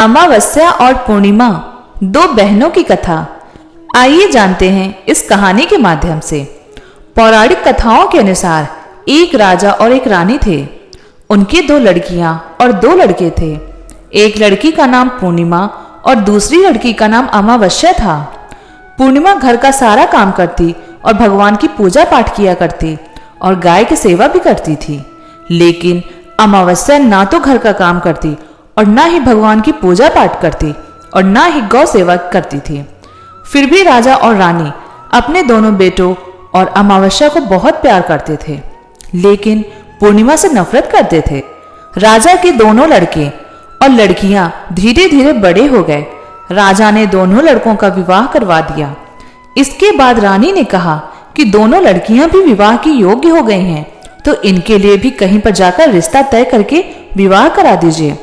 अमावस्या और पूर्णिमा, दो बहनों की कथा। आइए जानते हैं इस कहानी के माध्यम से। पौराणिक कथाओं के अनुसार एक राजा और एक रानी थे। उनकी दो लड़कियां और दो लड़के थे। एक लड़की का नाम पूर्णिमा और दूसरी लड़की का नाम अमावस्या था। पूर्णिमा घर का सारा काम करती और भगवान की पूजा पाठ किया करती और गाय की सेवा भी करती थी। लेकिन अमावस्या ना तो घर का काम करती और ना ही भगवान की पूजा पाठ करती और ना ही गौ सेवा करती थी। फिर भी राजा और रानी अपने दोनों बेटों और अमावस्या को बहुत प्यार करते थे, लेकिन पूर्णिमा से नफरत करते थे। राजा के दोनों लड़के और लड़कियां धीरे धीरे बड़े हो गए। राजा ने दोनों लड़कों का विवाह करवा दिया। इसके बाद रानी ने कहा कि दोनों लड़कियां भी विवाह की योग्य हो गई हैं, तो इनके लिए भी कहीं पर जाकर रिश्ता तय करके विवाह करा दीजिए।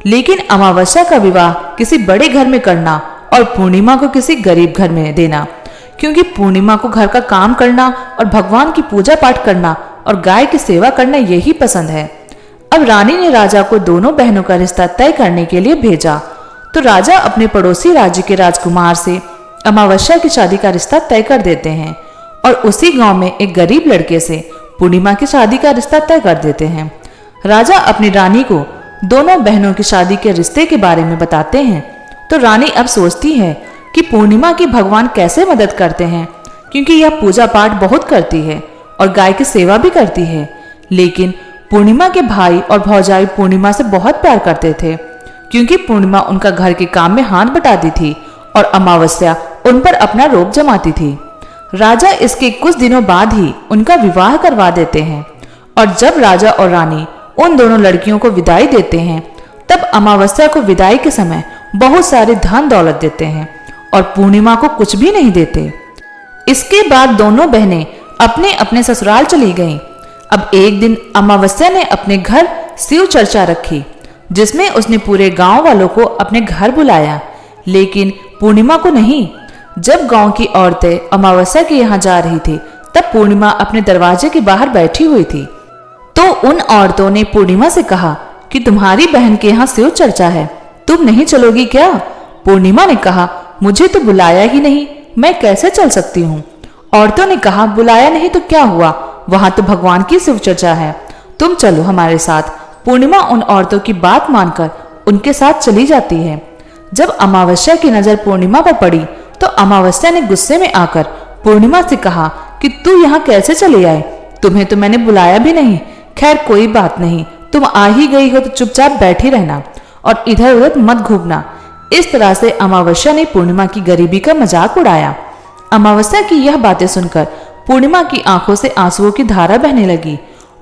लेकिन अमावस्या का विवाह किसी बड़े घर में करना और पूर्णिमा को किसी गरीब घर में देना, क्योंकि पूर्णिमा को घर का काम करना और भगवान की पूजा पाठ करना और गाय की सेवा करना यही पसंद है। अब रानी ने राजा को दोनों बहनों का रिश्ता तय करने के लिए भेजा, तो राजा अपने पड़ोसी राज्य के राजकुमार से अमावस्या की शादी का रिश्ता तय कर देते हैं और उसी गांव में एक गरीब लड़के से पूर्णिमा की शादी का रिश्ता तय कर देते हैं। राजा अपनी रानी को दोनों बहनों की शादी के रिश्ते के बारे में बताते हैं, तो रानी अब सोचती है कि पूर्णिमा की भगवान कैसे मदद करते हैं, क्योंकि यह पूजा पाठ बहुत करती है और गाय की सेवा भी करती है। लेकिन पूर्णिमा के भाई और भौजाई पूर्णिमा से बहुत प्यार करते थे, क्योंकि पूर्णिमा उनका घर के काम में हाथ बटाती थी और अमावस्या उन पर अपना रोब जमाती थी। राजा इसके कुछ दिनों बाद ही उनका विवाह करवा देते हैं और जब राजा और रानी उन दोनों लड़कियों को विदाई देते हैं, तब अमावस्या को विदाई के समय बहुत सारे धन दौलत देते हैं और पूर्णिमा को कुछ भी नहीं देते। इसके बाद दोनों बहनें अपने अपने ससुराल चली गईं। अब एक दिन अमावस्या ने अपने घर शिव चर्चा रखी, जिसमें उसने पूरे गांव वालों को अपने घर बुलाया, लेकिन पूर्णिमा को नहीं। जब गांव की औरतें अमावस्या के यहाँ जा रही थी, तब पूर्णिमा अपने दरवाजे के बाहर बैठी हुई थी। तो उन औरतों ने पूर्णिमा से कहा कि तुम्हारी बहन के यहाँ शिव चर्चा है, तुम नहीं चलोगी क्या? पूर्णिमा ने कहा, मुझे तो बुलाया ही नहीं, मैं कैसे चल सकती हूँ? औरतों ने कहा, बुलाया नहीं तो क्या हुआ, वहां तो भगवान की शिव चर्चा है, तुम चलो हमारे साथ। पूर्णिमा उन औरतों की बात मानकर उनके साथ चली जाती है। जब अमावस्या की नजर पूर्णिमा पर पड़ी, तो अमावस्या ने गुस्से में आकर पूर्णिमा से कहा कि तू यहाँ कैसे चले आए? तुम्हें तो मैंने बुलाया भी नहीं। खैर कोई बात नहीं, तुम आ ही गई हो तो चुपचाप बैठी रहना और इधर उधर मत घूमना। इस तरह से अमावस्या ने पूर्णिमा की गरीबी का मजाक उड़ाया। अमावस्या की यह बातें सुनकर पूर्णिमा की आंखों से आंसुओं की धारा बहने लगी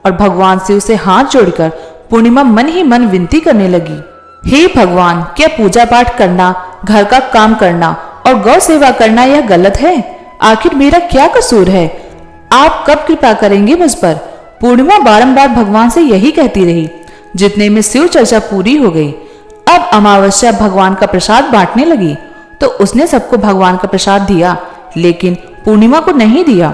और भगवान शिव से हाथ जोड़कर पूर्णिमा मन ही मन विनती करने लगी, हे भगवान, क्या पूजा पाठ करना, घर का काम करना और गौ सेवा करना यह गलत है? आखिर मेरा क्या कसूर है? आप कब कृपा करेंगे मुझ पर? पूर्णिमा बारंबार भगवान से यही कहती रही। जितने में शिव चर्चा पूरी हो गई। अब अमावस्या भगवान का प्रसाद बांटने लगी, तो उसने सबको भगवान का प्रसाद दिया, लेकिन पूर्णिमा को नहीं दिया।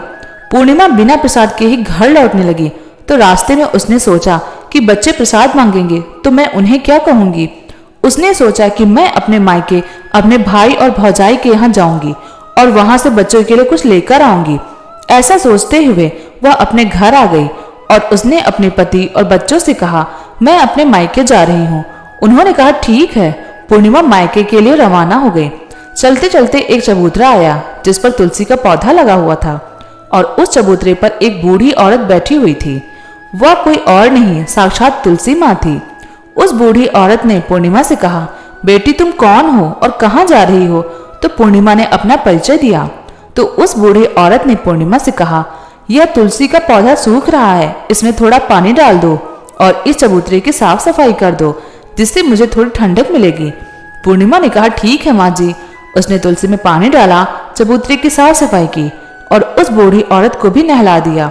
पूर्णिमा बिना प्रसाद के ही घर लौटने लगी, तो रास्ते में उसने सोचा कि बच्चे प्रसाद मांगेंगे तो मैं उन्हें क्या कहूंगी। उसने सोचा कि मैं अपने मायके अपने भाई और भौजाई के यहाँ जाऊंगी और वहां से बच्चों के लिए कुछ लेकर आऊंगी। ऐसा सोचते हुए वह अपने घर आ गई और उसने अपने पति और बच्चों से कहा, मैं अपने मायके जा रही हूँ। उन्होंने कहा, ठीक है। पूर्णिमा मायके के लिए रवाना हो गई। चलते चलते एक चबूतरा आया, जिस पर तुलसी का पौधा लगा हुआ था और उस चबूतरे पर एक बूढ़ी औरत बैठी हुई थी। वह कोई और नहीं, साक्षात तुलसी माँ थी। उस बूढ़ी औरत ने पूर्णिमा से कहा, बेटी तुम कौन हो और कहाँ जा रही हो? तो पूर्णिमा ने अपना परिचय दिया। तो उस बूढ़ी औरत ने पूर्णिमा से कहा, यह तुलसी का पौधा सूख रहा है, इसमें थोड़ा पानी डाल दो और इस चबूतरे की साफ सफाई कर दो, जिससे मुझे थोड़ी ठंडक मिलेगी। पूर्णिमा ने कहा, ठीक है माँ जी। उसने तुलसी में पानी डाला, चबूतरे की साफ सफाई की और उस बूढ़ी औरत को भी नहला दिया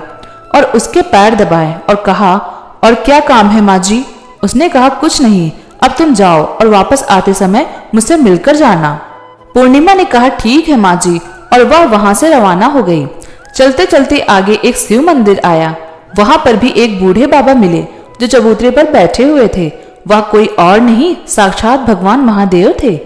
और उसके पैर दबाए और कहा, और क्या काम है माँ जी? उसने कहा, कुछ नहीं, अब तुम जाओ और वापस आते समय मुझसे मिलकर जाना। पूर्णिमा ने कहा, ठीक है माँ जी, और वह वहां से रवाना हो गई। चलते चलते आगे एक शिव मंदिर आया। वहां पर भी एक बूढ़े बाबा मिले, जो चबूतरे पर बैठे हुए थे। वह कोई और नहीं साक्षात भगवान महादेव थे।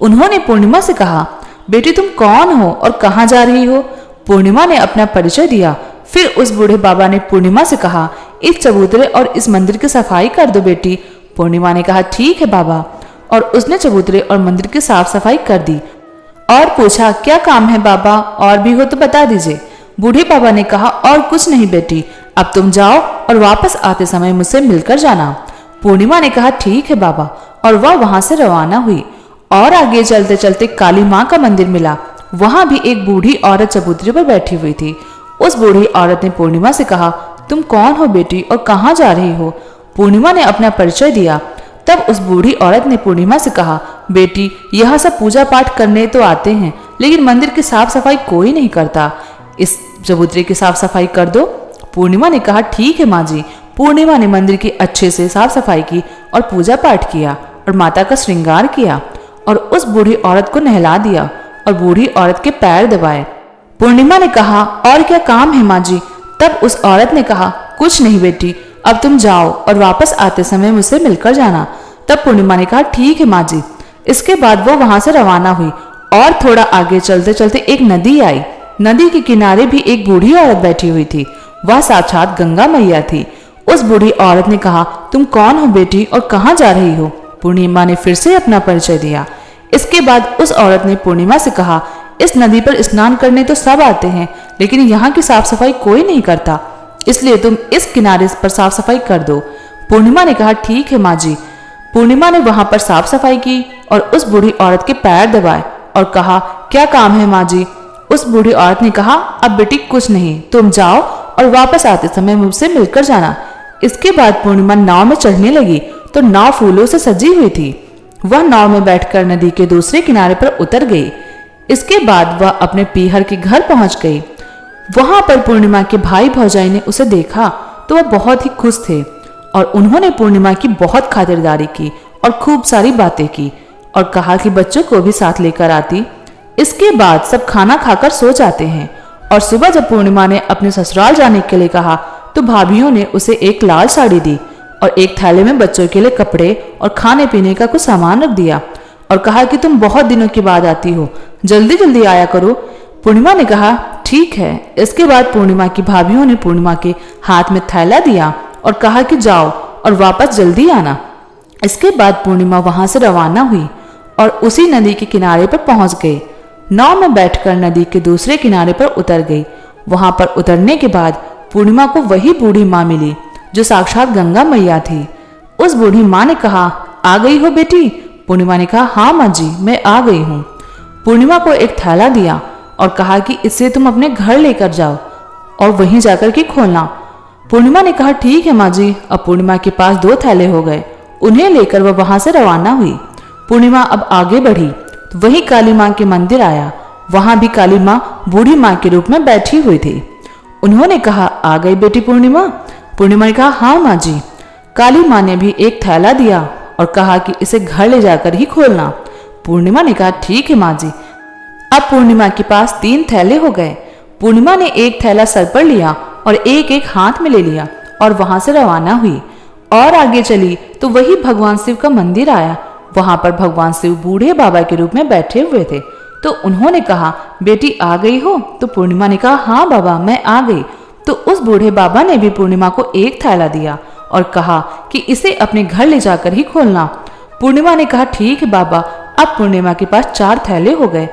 उन्होंने पूर्णिमा से कहा, बेटी तुम कौन हो और कहाँ जा रही हो? पूर्णिमा ने अपना परिचय दिया। फिर उस बूढ़े बाबा ने पूर्णिमा से कहा, इस चबूतरे और इस मंदिर की सफाई कर दो बेटी। पूर्णिमा ने कहा, ठीक है बाबा। और उसने चबूतरे और मंदिर की साफ सफाई कर दी और पूछा, क्या काम है बाबा, और भी हो तो बता दीजिए। बूढ़े बाबा ने कहा, और कुछ नहीं बेटी, अब तुम जाओ और वापस आते समय मुझसे मिलकर जाना। पूर्णिमा ने कहा, ठीक है बाबा, और वह वहां से रवाना हुई। और आगे चलते चलते काली माँ का मंदिर मिला। वहां भी एक बूढ़ी औरत चबूतरे पर बैठी हुई थी। उस बूढ़ी औरत ने पूर्णिमा से कहा, तुम कौन हो बेटी और कहाँ जा रही हो? पूर्णिमा ने अपना परिचय दिया। तब उस बूढ़ी औरत ने पूर्णिमा से कहा, बेटी यह सब पूजा पाठ करने तो आते हैं, लेकिन मंदिर की साफ सफाई कोई नहीं करता। इस चबूतरे की साफ सफाई कर दो। पूर्णिमा ने कहा, ठीक है माँ जी। पूर्णिमा ने मंदिर की अच्छे से साफ सफाई की और पूजा पाठ किया और माता का श्रृंगार किया और उस बूढ़ी औरत को नहला दिया और बूढ़ी औरत के पैर दबाए। पूर्णिमा ने कहा, और क्या काम है माँ जी? तब उस औरत ने कहा, कुछ नहीं बेटी, अब तुम जाओ और वापस आते समय मुझसे मिलकर जाना। तब पूर्णिमा ने कहा, ठीक है माँ जी। इसके बाद वो वहां से रवाना हुई और थोड़ा आगे चलते चलते एक नदी आई। नदी के किनारे भी एक बूढ़ी औरत बैठी हुई थी। वह साक्षात गंगा मैया थी। उस बूढ़ी औरत ने कहा, तुम कौन हो बेटी और कहाँ जा रही हो? पूर्णिमा ने फिर से अपना परिचय दिया। इसके बाद उस औरत ने पूर्णिमा से कहा, इस नदी पर स्नान करने तो सब आते हैं, लेकिन यहाँ की साफ सफाई कोई नहीं करता, इसलिए तुम इस किनारे पर साफ सफाई कर दो। पूर्णिमा ने कहा, ठीक है माँ जी। पूर्णिमा ने वहां पर साफ सफाई की और उस बूढ़ी औरत के पैर दबाए और कहा, क्या काम है माँ जी? उस बूढ़ी औरत ने कहा, अब बेटी कुछ नहीं, तुम जाओ और वापस आते समय मुझसे मिलकर जाना। इसके बाद पूर्णिमा नाव में चढ़ने लगी तो नाव फूलों से सजी हुई थी। वह नाव में बैठकर नदी के दूसरे किनारे पर उतर गई। इसके बाद वह अपने पीहर के घर पहुंच गई। वहां पर पूर्णिमा के भाई भौजाई ने उसे देखा तो वह बहुत ही खुश थे और उन्होंने पूर्णिमा की बहुत खातिरदारी की और खूब सारी बातें की और कहा कि बच्चों को भी साथ लेकर आती। इसके बाद सब खाना खाकर सो जाते हैं और सुबह जब पूर्णिमा ने अपने ससुराल जाने के लिए कहा तो भाभीियों ने उसे एक लाल साड़ी दी और एक थैले में बच्चों के लिए कपड़े और खाने पीने का कुछ सामान रख दिया और कहा कि तुम बहुत दिनों के बाद आती हो, जल्दी जल्दी आया करो। पूर्णिमा ने कहा, ठीक है। इसके बाद पूर्णिमा की भाभीियों ने पूर्णिमा के हाथ में थैला दिया और कहा कि जाओ और वापस जल्दी आना। इसके बाद पूर्णिमा वहां से रवाना हुई और उसी नदी के किनारे पर पहुंच गई। नाव में बैठकर नदी के दूसरे किनारे पर उतर गई। वहां पर उतरने के बाद पूर्णिमा को वही बूढ़ी माँ मिली जो साक्षात गंगा मैया थी। उस बूढ़ी माँ ने कहा, आ गई हो बेटी? पूर्णिमा ने कहा, हाँ माँ जी, मैं आ गई हूँ। पूर्णिमा को एक थैला दिया और कहा कि इसे तुम अपने घर लेकर जाओ और वहीं जाकर के खोलना। पूर्णिमा ने कहा, ठीक है माँ जी। अब पूर्णिमा के पास 2 थैले हो गए। उन्हें लेकर वह वहां से रवाना हुई। पूर्णिमा अब आगे बढ़ी तो वही काली माँ के मंदिर आया। वहां भी काली माँ बूढ़ी माँ के रूप में बैठी हुई थी। उन्होंने कहा, आ गई बेटी पूर्णिमा? पूर्णिमा ने कहा, हाँ माँ जी। काली माँ ने भी एक थैला दिया और कहा कि इसे घर ले जाकर ही खोलना। पूर्णिमा ने कहा, ठीक है माँ जी। अब पूर्णिमा के पास 3 थैले हो गए। पूर्णिमा ने एक थैला सर पर लिया और एक एक हाथ में ले लिया और वहां से रवाना हुई और आगे चली तो वही भगवान शिव का मंदिर आया। वहां पर भगवान शिव बूढ़े बाबा के रूप में बैठे हुए थे। तो उन्होंने कहा, बेटी आ गई हो? तो पूर्णिमा ने कहा, हाँ बाबा, मैं आ गई। तो उस बूढ़े बाबा ने भी पूर्णिमा को एक थैला दिया और कहा कि इसे अपने घर ले जाकर ही खोलना। पूर्णिमा ने कहा, ठीक है बाबा। अब पूर्णिमा के पास 4 थैले हो गए।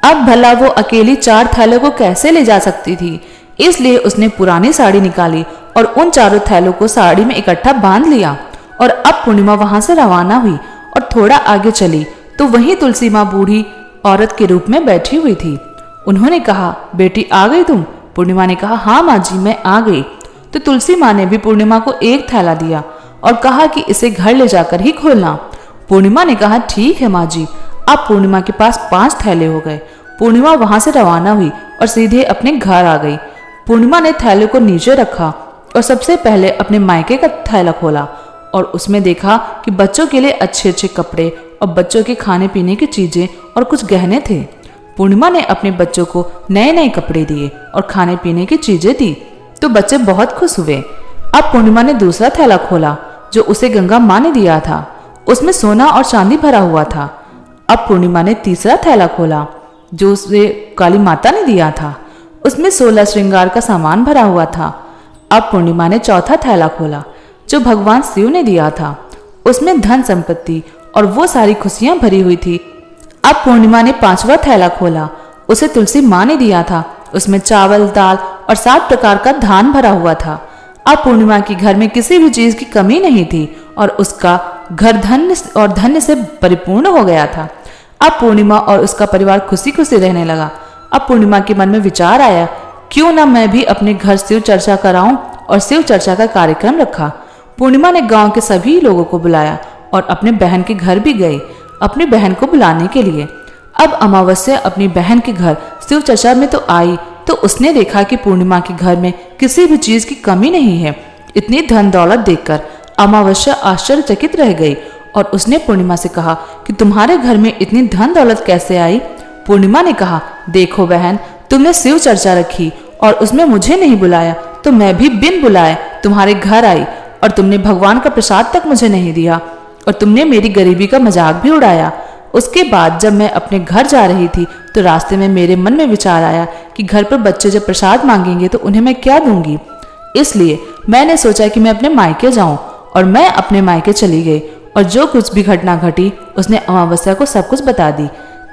अब भला वो अकेली 4 थैलों को कैसे ले जा सकती थी, इसलिए उसने पुरानी साड़ी निकाली और उन 4 थैलों को साड़ी में इकट्ठा बांध लिया। और अब पूर्णिमा वहां से रवाना हुई और थोड़ा आगे चली तो वहीं तुलसी माँ बूढ़ी औरत के रूप में बैठी हुई थी। उन्होंने कहा, बेटी आ गई तुम? पूर्णिमा ने कहा, हाँ माँ जी, मैं आ गई। तो तुलसी माँ ने भी पूर्णिमा को एक थैला दिया और कहा कि इसे घर ले जाकर ही खोलना। पूर्णिमा ने कहा, ठीक है माँ जी। अब पूर्णिमा के पास 5 थैले हो गए। पूर्णिमा वहां से रवाना हुई और सीधे अपने घर आ गई। पूर्णिमा ने थैले को नीचे रखा और सबसे पहले अपने मायके का थैला खोला और उसमें देखा कि बच्चों के लिए अच्छे अच्छे कपड़े और बच्चों के खाने पीने की चीजें और कुछ गहने थे। पूर्णिमा ने अपने बच्चों को नए नए कपड़े दिए और खाने पीने की चीजें दी तो बच्चे बहुत खुश हुए। अब पूर्णिमा ने दूसरा थैला खोला। जो उसे गंगा माँ ने दिया था, उसमें सोना और चांदी भरा हुआ था। अब पूर्णिमा ने तीसरा थैला खोला जो उसे काली माता ने दिया था, उसमें 16 श्रृंगार का सामान भरा हुआ था। अब पूर्णिमा ने चौथा थैला खोला जो भगवान शिव ने दिया था, उसमें धन संपत्ति और वो सारी खुशियां भरी हुई थी। अब पूर्णिमा ने पांचवा थैला खोला, उसे तुलसी माँ ने दिया था, उसमें चावल, दाल और 7 प्रकार का धान भरा हुआ था। अब पूर्णिमा के घर में किसी भी चीज की कमी नहीं थी और उसका घर धन्य से परिपूर्ण हो गया था। अब पूर्णिमा और उसका परिवार खुशी खुशी रहने लगा। अब पूर्णिमा के मन में विचार आया, क्यों ना मैं भी अपने घर शिव चर्चा कराऊं, और शिव चर्चा का कार्यक्रम रखा। पूर्णिमा ने गांव के सभी लोगों को बुलाया और अपने बहन के घर भी गई अपनी बहन को बुलाने के लिए। अब अमावस्या अपनी बहन के घर शिव चर्चा में तो आई, तो उसने देखा कि पूर्णिमा के घर में किसी भी चीज की कमी नहीं है। इतनी धन दौलत देखकर अमावस्या आश्चर्यचकित रह गई और उसने पूर्णिमा से कहा कि तुम्हारे घर में इतनी धन दौलत कैसे आई। पूर्णिमा ने कहा, देखो बहन, तुमने शिव चर्चा रखी और उसमें मुझे नहीं बुलाया, तो मैं भी बिन बुलाए तुम्हारे घर आई और तुमने भगवान का प्रसाद तक मुझे नहीं दिया और तुमने मेरी गरीबी का मजाक भी उड़ाया। उसके बाद जब मैं अपने घर जा रही थी तो रास्ते में मेरे मन में विचार आया कि घर पर बच्चे जब प्रसाद मांगेंगे तो उन्हें मैं क्या दूंगी। इसलिए मैंने सोचा कि मैं अपने मायके जाऊं और मैं अपने मायके चली गई और जो कुछ भी घटना घटी उसने अमावस्या को सब कुछ बता दी।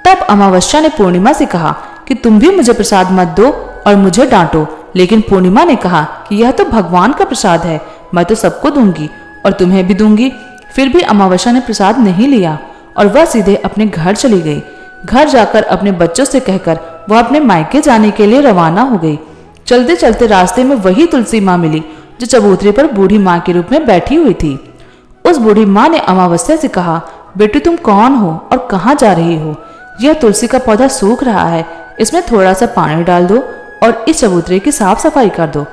तब अमावस्या ने पूर्णिमा से कहा कि तुम भी मुझे प्रसाद मत दो और मुझे डांटो, लेकिन पूर्णिमा ने कहा कि यह तो भगवान का प्रसाद है, मैं तो सबको दूंगी और तुम्हें भी दूंगी। फिर भी अमावस्या ने प्रसाद नहीं लिया और वह सीधे अपने घर चली गई। घर जाकर अपने बच्चों से कहकर वह अपने मायके जाने के लिए रवाना हो गई। चलते चलते रास्ते में वही तुलसी माँ मिली जो चबूतरे पर बूढ़ी माँ के रूप में बैठी हुई थी। उस बूढ़ी माँ ने अमावस्या से कहा, बेटी तुम कौन हो और कहाँ जा रही हो? यह तुलसी का पौधा सूख रहा है, इसमें थोड़ा सा पानी डाल दो और इस चबूतरे की साफ सफाई कर दो।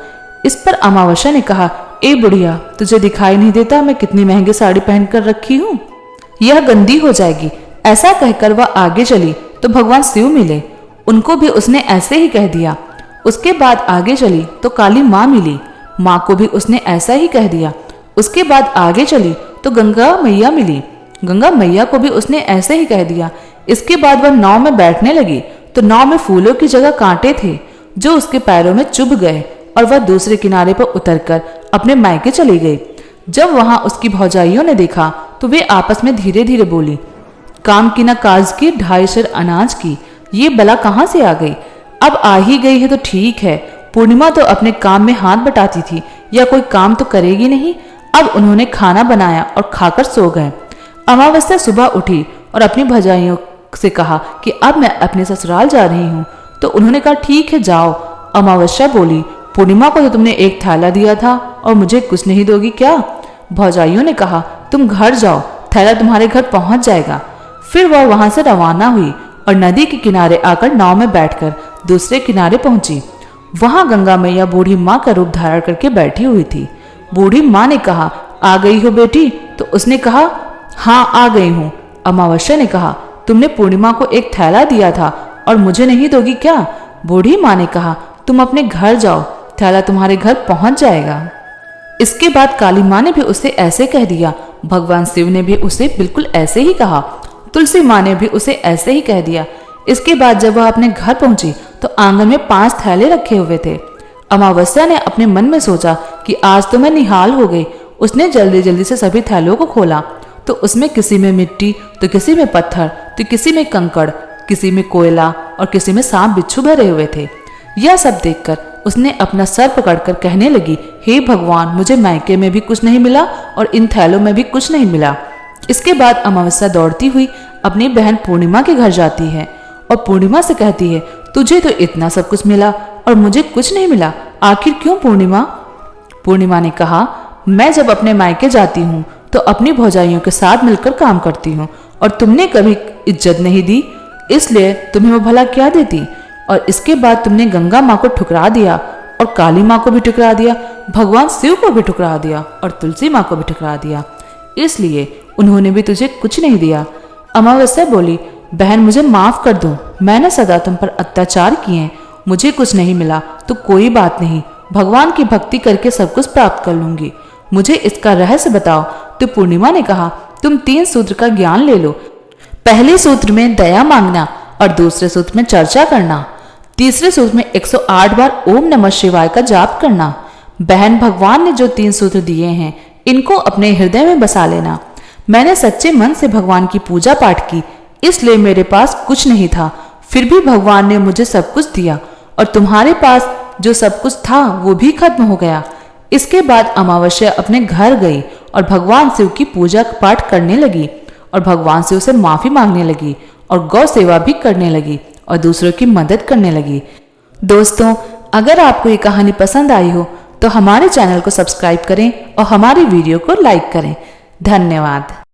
इस पर अमावस्या ने कहा, ए बुढ़िया, तुझे दिखाई नहीं देता मैं कितनी महंगी साड़ी पहनकर रखी हूँ? यह गंदी हो जाएगी। ऐसा कहकर वह आगे चली तो भगवान शिव मिले, उनको भी उसने ऐसे ही कह दिया। उसके बाद आगे चली तो काली माँ मिली, माँ को भी उसने ऐसा ही कह दिया। उसके बाद आगे चली तो गंगा मैया मिली, गंगा मैया को भी उसने ऐसे ही कह दिया। इसके बाद वह नाव में बैठने लगी तो नाव में फूलों की जगह कांटे थे जो उसके पैरों में चुभ गए और वह दूसरे किनारे पर उतरकर अपने मायके चली गई। जब वहां उसकी भौजाइयों ने देखा तो वे आपस में धीरे धीरे बोली, काम की न काज की 2.5 सेर अनाज की, ये बला कहाँ से आ गई? अब आ ही गई है तो ठीक है, पूर्णिमा तो अपने काम में हाथ बटाती थी, या कोई काम तो करेगी नहीं। अब उन्होंने खाना बनाया और खाकर सो गए। अमावस्या सुबह उठी और अपनी भौजाइयों से कहा कि अब मैं अपने ससुराल जा रही हूँ। तो उन्होंने कहा, ठीक है जाओ। अमावस्या बोली, पूर्णिमा को तो तुमने एक थैला दिया था और मुझे कुछ नहीं दोगी क्या? भौजाइयों ने कहा, तुम घर जाओ, थैला तुम्हारे घर पहुंच जाएगा। फिर वह वहां से रवाना हुई और नदी के किनारे आकर नाव में बैठकर दूसरे किनारे पहुंची। वहां गंगा मैया बूढ़ी माँ का रूप धारण करके बैठी हुई थी। बूढ़ी माँ ने कहा, आ गई हो बेटी? तो उसने कहा, हाँ आ गई हूँ। अमावस्या ने कहा, तुमने पूर्णिमा को एक थैला दिया था और मुझे नहीं दोगी क्या? बूढ़ी माँ ने कहा, तुम अपने घर जाओ, थैला तुम्हारे घर पहुंच जाएगा। इसके बाद काली माँ ने भी उसे ऐसे कह दिया। भगवान शिव ने भी उसे बिल्कुल ऐसे ही कहा। तुलसी माँ ने भी उसे ऐसे ही कह दिया। इसके बाद जब वह अपने घर पहुंची तो आंगन में 5 थैले रखे हुए थे। अमावस्या ने अपने मन में सोचा कि आज तो मैं निहाल हो गई। उसने जल्दी जल्दी से सभी थैलों को खोला तो उसमें किसी में मिट्टी तो किसी में पत्थर तो किसी में कंकड़, किसी में कोयला और किसी में सांप बिच्छू भरे हुए थे। यह सब देखकर उसने अपना सर पकड़कर कहने लगी, हे भगवान, मुझे मायके में भी कुछ नहीं मिला और इन थैलों में भी कुछ नहीं मिला। इसके बाद अमावस्या दौड़ती हुई अपनी बहन पूर्णिमा के घर जाती है और पूर्णिमा से कहती है, तुझे तो इतना सब कुछ मिला और मुझे कुछ नहीं मिला, आखिर क्यों पूर्णिमा? पूर्णिमा ने कहा, मैं जब अपने मायके जाती हूँ तो अपनी भौजाइयों के साथ मिलकर काम करती हूँ और तुमने कभी इज्जत नहीं दी, इसलिए तुम्हें वो भला क्या देती? और इसके बाद तुमने गंगा माँ को ठुकरा दिया और काली माँ को भी ठुकरा दिया, भगवान शिव को भी ठुकरा दिया और तुलसी माँ को भी ठुकरा दिया, इसलिए उन्होंने भी तुझे कुछ नहीं दिया। अमावस्या बोली, बहन मुझे माफ कर दो, मैंने सदा तुम पर अत्याचार किए, मुझे कुछ नहीं मिला तो कोई बात नहीं, भगवान की भक्ति करके सब कुछ प्राप्त कर लूंगी। मुझे इसका रहस्य बताओ। तो पूर्णिमा ने कहा, तुम 3 सूत्र का ज्ञान ले लो। पहले सूत्र में दया मांगना और दूसरे सूत्र में चर्चा करना, तीसरे सूत्र में 108 बार ओम नमः शिवाय का जाप करना। बहन, भगवान ने जो 3 सूत्र दिए हैं इनको अपने हृदय में बसा लेना। मैंने सच्चे मन से भगवान की पूजा पाठ की, इसलिए मेरे पास कुछ नहीं था, फिर भी भगवान ने मुझे सब कुछ दिया और तुम्हारे पास जो सब कुछ था वो भी खत्म हो गया। इसके बाद अमावस्या अपने घर गई और भगवान शिव की पूजा पाठ करने लगी और भगवान से उसे माफी मांगने लगी और गौ सेवा भी करने लगी और दूसरों की मदद करने लगी। दोस्तों, अगर आपको ये कहानी पसंद आई हो तो हमारे चैनल को सब्सक्राइब करें और हमारी वीडियो को लाइक करें। धन्यवाद।